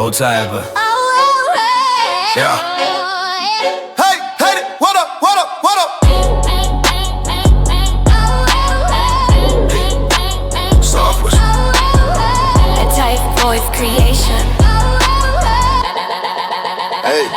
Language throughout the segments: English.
roll tide, but yeah. Hey, hey, what up, what up, what up? Software. A type voice creation. Hey,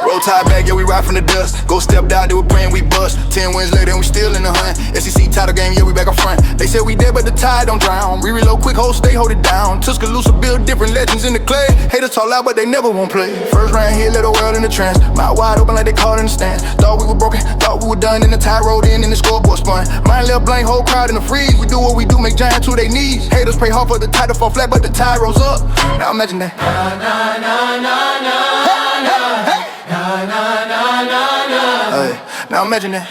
roll tide back, yeah, we ride from the dust. Go stepped out, they were praying we bust. 10 wins later and we still in the hunt. SEC title game, yeah, we back up front. They said we dead, but the tide don't drown. We reload quick, hold, stay, hold it down. Tuscaloosa build different legends in the clay. Haters talk loud, but they never won't play. First round here, let the world in the trance. Mouth wide open like they caught in the stands. Thought we were broken, thought we were done. Then the tide rolled in and the scoreboard spun. Mind left blank, whole crowd in the freeze. We do what we do, make giants to their knees. Haters pray hard for the tide to fall flat, but the tide rose up. Now imagine that. Now imagine that.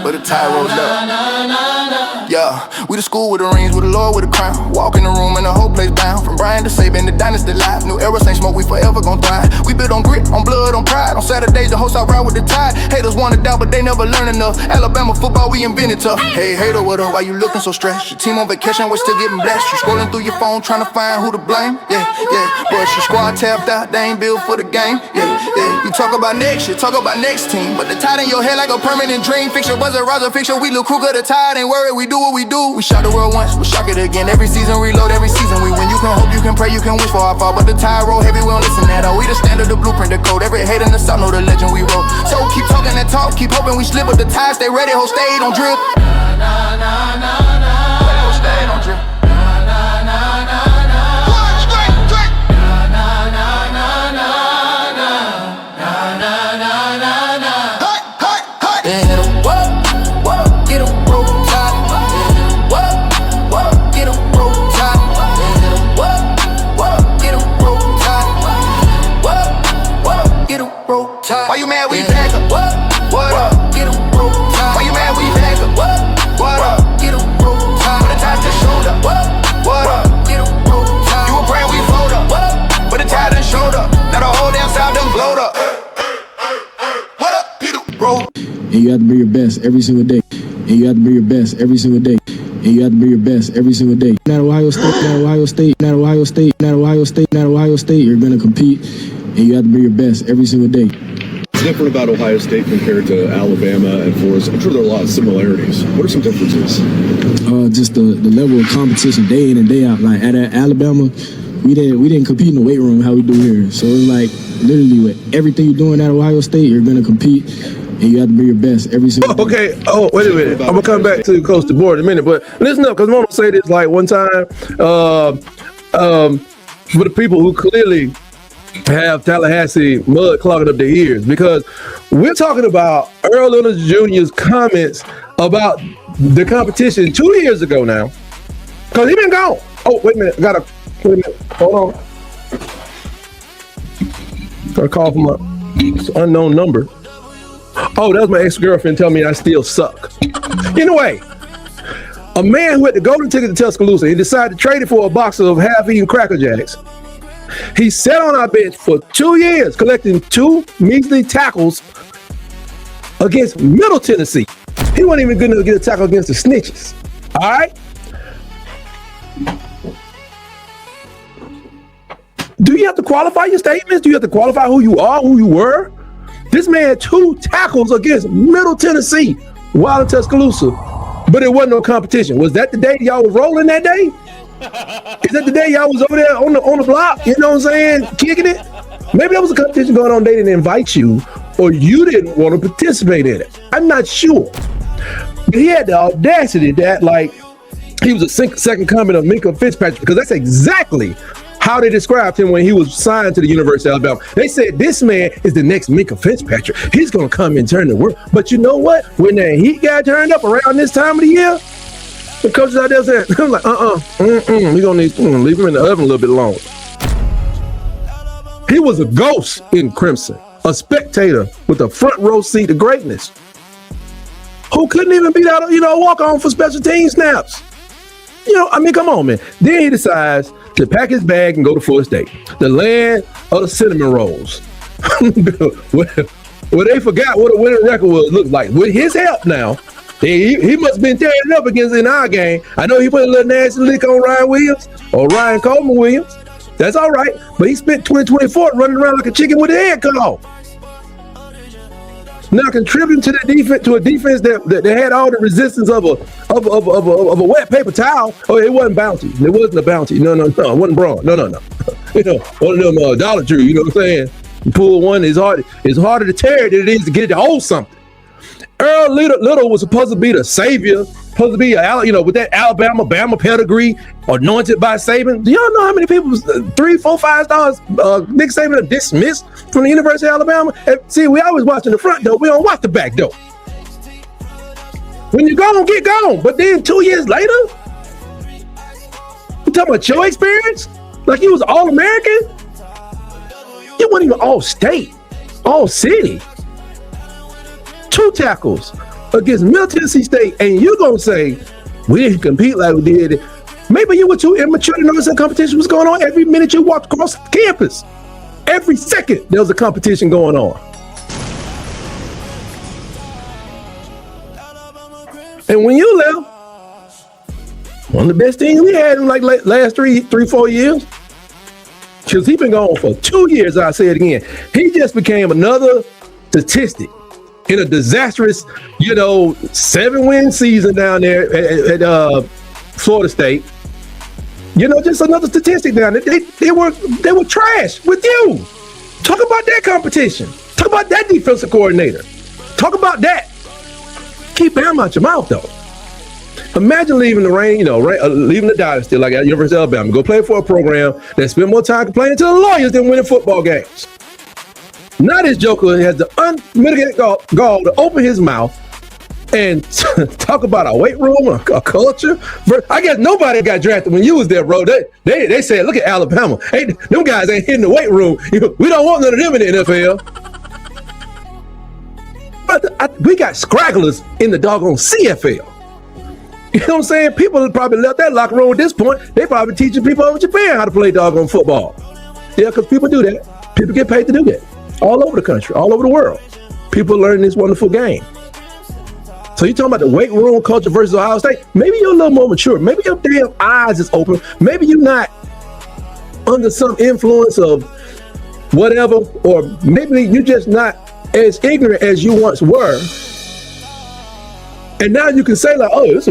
But the tide rose up. Yeah, we the school with the rings, with the Lord with the crown. Walk in the room and the whole place bound. From Brian to Saban, the dynasty life. New era, same smoke, we forever gon' thrive. We built on grit, on blood, on pride. On Saturdays, the host I ride with the tide. Haters wanna doubt, but they never learn enough. Alabama football, we invented tough. Hey, hater, what up? Why you looking so stressed? Your team on vacation, we're still getting blessed. You scrolling through your phone, trying to find who to blame. Yeah, but your squad tapped out, they ain't built for the game. Yeah. You talk about next year, talk about next team. But the tide in your head like a permanent dream. Fix your buzzer, Roger, fix your wheel, crook of the tide. Ain't worried, we do what we do. We shock the world once, we'll shock it again. Every season, reload, every season we win. You can hope, you can pray, you can wish for our fall. But the tide roll heavy, we don't listen at all. We the standard, the blueprint, the code. Every hate in the south know the legend we wrote. So keep talking that talk, keep hoping we slip. But the tide stay ready, hold stay, don't drip. Hold stay, don't drip. Why you mad we back up? What up? Get 'em broke time. Why you mad we back up? What up? Get 'em broke time. But the tide just showed up. What up? Get 'em broke time. You were praying we fold up. But the tide done showed up. Now the whole damn south done blowed up. What up? Get 'em broke. And you have to be your best every single day. And you have to be your best every single day. And you have to be your best every single day. Not Ohio State, not Ohio State, not Ohio State, not Ohio State, not Ohio State. You're gonna compete, and you have to be your best every single day. What's different about Ohio State compared to Alabama and Forest? I'm sure there are a lot of similarities. What are some differences? Just the level of competition day in and day out. Like at Alabama, we didn't compete in the weight room how we do here. So it's like literally with everything you're doing at Ohio State, you're gonna compete. And you have to be your best every single day. Okay. Oh, wait a minute. I'm gonna come back to Coach DeBoer in a minute, but listen up, because I'm gonna say this like one time. For the people who clearly have Tallahassee mud clogging up their ears, because we're talking about Earl Little Jr.'s comments about the competition 2 years ago now, because he been gone. Oh, wait a minute. Wait a minute. Hold on. Got a call from an unknown number. Oh, that was my ex-girlfriend telling me I still suck. Anyway, a man who had the golden ticket to Tuscaloosa, he decided to trade it for a box of half-eaten Cracker Jacks. He sat on our bench for 2 years, collecting 2 measly tackles against Middle Tennessee. He wasn't even good enough to get a tackle against the Snitches. All right? Do you have to qualify your statements? Do you have to qualify who you are, who you were? This man had 2 tackles against Middle Tennessee while in Tuscaloosa, but it wasn't no competition. Was that the day y'all was rolling that day? Is that the day y'all was over there on the block? You know what I'm saying? Kicking it? Maybe there was a competition going on. They didn't invite you, or you didn't want to participate in it. I'm not sure. But he had the audacity that like he was a second coming of Minka Fitzpatrick, because that's exactly how they described him when he was signed to the University of Alabama. They said, this man is the next Minka Fitzpatrick. He's going to come and turn the world. But you know what? When that heat got turned up around this time of the year, the coaches out there said, I'm like, we're going to leave him in the oven a little bit longer. He was a ghost in Crimson, a spectator with a front row seat to greatness, who couldn't even beat out, a walk-on for special team snaps. Come on, man. Then he decides to pack his bag and go to Florida State, the land of the cinnamon rolls. Well, they forgot what a winning record looked like. With his help now, He must have been tearing it up against in our game. I know he put a little nasty lick on Ryan Williams or Ryan Coleman Williams. That's all right. But he spent 2024 running around like a chicken with a head cut off. Now contributing to the defense, to a defense that had all the resistance of a wet paper towel. Oh, it wasn't bounty. It wasn't a bounty. No. It wasn't brawn. No. You know, one of them Dollar Tree. You know what I'm saying? You pull one, it's harder to tear than it is to get it to hold something. Earl Little was supposed to be the savior, supposed to be with that Bama pedigree, anointed by Saban. Do y'all know how many people, 3, 4, 5 stars, Nick Saban have dismissed from the University of Alabama? And see, we always watching the front door. We don't watch the back door. When you gone, get gone. But then 2 years later, you talking about your experience? Like you was All-American? You weren't even All-State, All-City. 2 tackles against Middle Tennessee State, and you gonna say we didn't compete like we did. Maybe you were too immature to notice that competition was going on. Every minute you walked across campus, every second there was a competition going on. And when you left, one of the best things we had in like last 3-4 years, because he's been gone for 2 years. I say it again, he just became another statistic in a disastrous, 7-win season down there at Florida State. Just another statistic down there. They were trash with you. Talk about that competition. Talk about that defensive coordinator. Talk about that. Keep them out your mouth though. Imagine leaving the reign, leaving the dynasty like at University of Alabama, go play for a program that spend more time complaining to the lawyers than winning football games. Now this joker has the unmitigated gall to open his mouth and talk about a weight room, a culture. I guess nobody got drafted when you was there, bro. They said, look at Alabama. Hey, them guys ain't hitting the weight room. We don't want none of them in the NFL. But we got scragglers in the doggone CFL. You know what I'm saying? People probably left that locker room at this point. They probably teaching people over Japan how to play doggone football. Yeah, because people do that. People get paid to do that. All over the country, all over the world. People learn this wonderful game. So you're talking about the weight room culture versus Ohio State. Maybe you're a little more mature. Maybe your damn eyes is open. Maybe you're not under some influence of whatever, or maybe you're just not as ignorant as you once were. And now you can say like, oh, these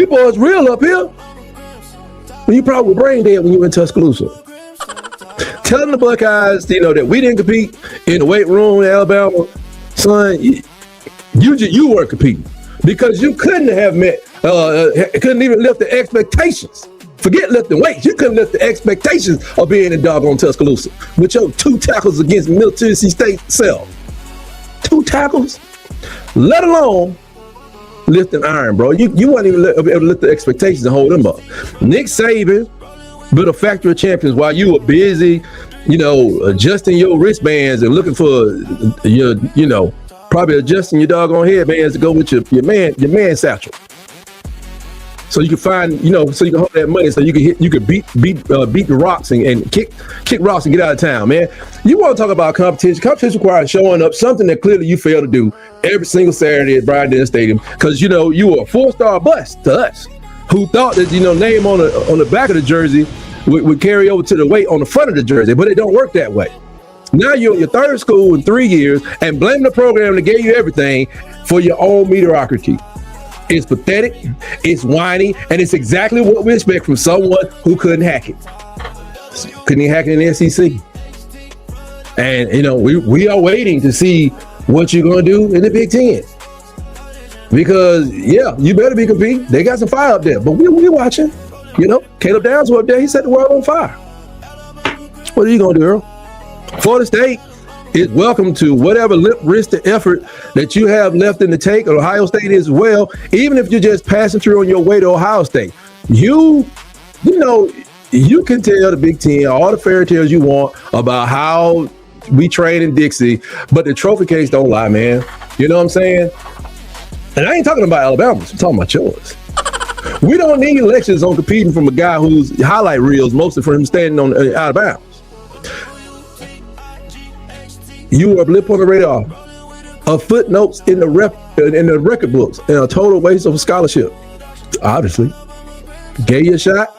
boys real up here. Well, you probably were brain dead when you were in Tuscaloosa. Telling the Buckeyes, that we didn't compete in the weight room in Alabama, son, you weren't competing because you couldn't have couldn't even lift the expectations. Forget lifting weights. You couldn't lift the expectations of being in doggone Tuscaloosa with your 2 tackles against Middle Tennessee State self. 2 tackles, let alone lifting iron, bro. You weren't even able to lift the expectations and hold them up. Nick Saban built a factory of champions while you were busy, adjusting your wristbands and looking for your, probably adjusting your doggone headbands to go with your man satchel. So you can find, so you can hold that money, so you can beat the rocks and kick rocks and get out of town, man. You want to talk about competition? Competition requires showing up, something that clearly you fail to do every single Saturday at Bryant-Denny Stadium, because you were a 4-star bust to us, who thought that name on the back of the jersey would carry over to the weight on the front of the jersey, but it don't work that way. Now you're in your 3rd school in 3 years and blame the program that gave you everything for your own mediocrity. It's pathetic, it's whiny, and it's exactly what we expect from someone who couldn't hack it. Couldn't even hack it in the SEC. And we are waiting to see what you're gonna do in the Big Ten. Because you better be competing. They got some fire up there, but we watching. Caleb Downs was up there. He set the world on fire. What are you gonna do, Earl? Florida State is welcome to whatever lip-wristed effort that you have left in the tank. Ohio State as well. Even if you're just passing through on your way to Ohio State, you can tell the Big Ten all the fairy tales you want about how we train in Dixie, but the trophy case don't lie, man. You know what I'm saying? And I ain't talking about Alabama. I'm talking about yours. We don't need lectures on competing from a guy whose highlight reels mostly for him standing on out of bounds. You were a blip on the radar of footnotes in the record books and a total waste of a scholarship. Obviously, gave you a shot,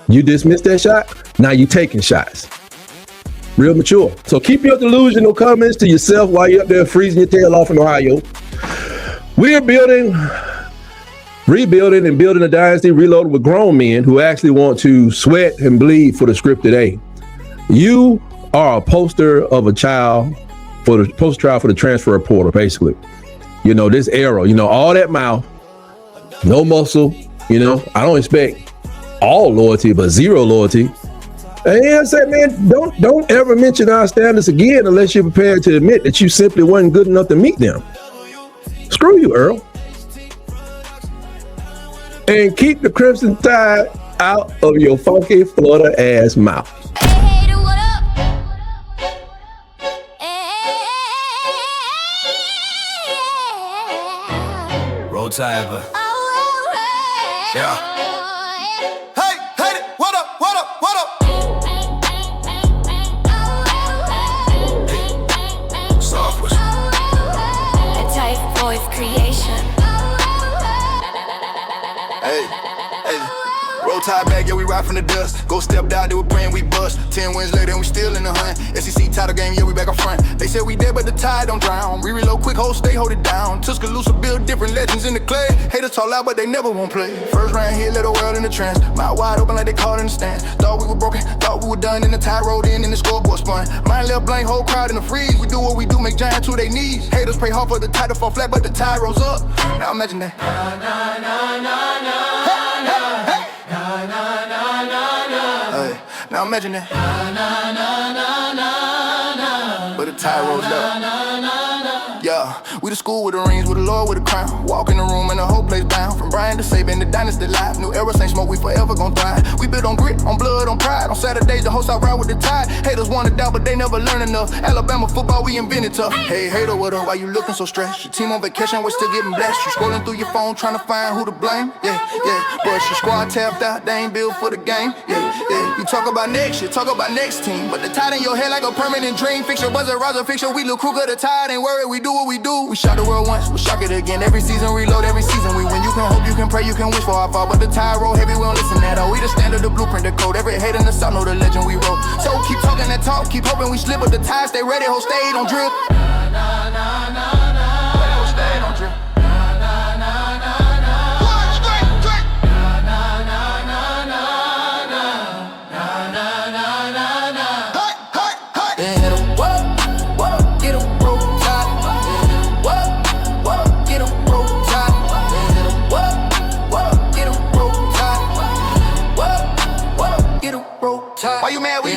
you dismissed that shot, now you taking shots. Real mature. So keep your delusional comments to yourself while you're up there freezing your tail off in Ohio. We're rebuilding and building a dynasty reloaded with grown men who actually want to sweat and bleed for the scripted A. You are a poster of a child for the poster child for the transfer portal, basically. You know, this arrow, you know, all that mouth, no muscle, you know, I don't expect all loyalty, but zero loyalty. And I said, man, don't ever mention our standards again unless you're prepared to admit that you simply wasn't good enough to meet them. Screw you, Earl. And keep the Crimson Tide out of your funky Florida ass mouth. Roll Tide, but yeah. Hey, hey, what up, what up, what up? Software. A type voice creation. Hey, hey. Roll Tide back, yeah, we ride from the dust. Go step down, they were praying we bust. 10 wins later, and we still in the hunt. SEC title game, yeah, we back up front. They said we dead, but the tide don't drown. We reload quick, hold it down. Tuscaloosa build different legends in the clay. Haters talk loud, but they never won't play. First round here, let the world in the trance. Mouth wide open like they call in the stands. Thought we were broken, thought we were done. And the tide rolled in and the scoreboard spun. Mind left blank, whole crowd in the freeze. We do what we do, make giants to their knees. Haters pray hard for the tide to fall flat, but the tide rolls up. Now imagine that. Now imagine that. But the tide rolls up. Yeah, we the school with the rings, with the Lord with the crown. Walk in the room and the whole place bound. From Brian to Saban, the dynasty life. New era, ain't smoke, we forever gon' thrive. We built on grit, on blood, on pride. On Saturdays, the host I ride with the tide. Haters wanna doubt, but they never learn enough. Alabama football, we invented tough. Hey, hater, what up? Why you looking so stressed? Your team on vacation, we're still getting blessed. You scrolling through your phone, trying to find who to blame. Yeah, but your squad tapped out, they ain't built for the game. Yeah. You talk about next year, talk about next team. But the tide in your head like a permanent dream. Fixture, buzzer, Roger, fixture. We look Kruger, the tide ain't worried. We do what we do. We shot the world once, we'll shock it again. Every season, reload, every season we win. You can hope, you can pray, you can wish for our fall. But the tide roll heavy, we don't listen at all. We the standard, the blueprint, the code. Every hate in the south know the legend we wrote. So keep talking that talk, keep hoping we slip. But the tide stay ready, hold stay, don't drip. Hold stay, don't drip. Why you mad? We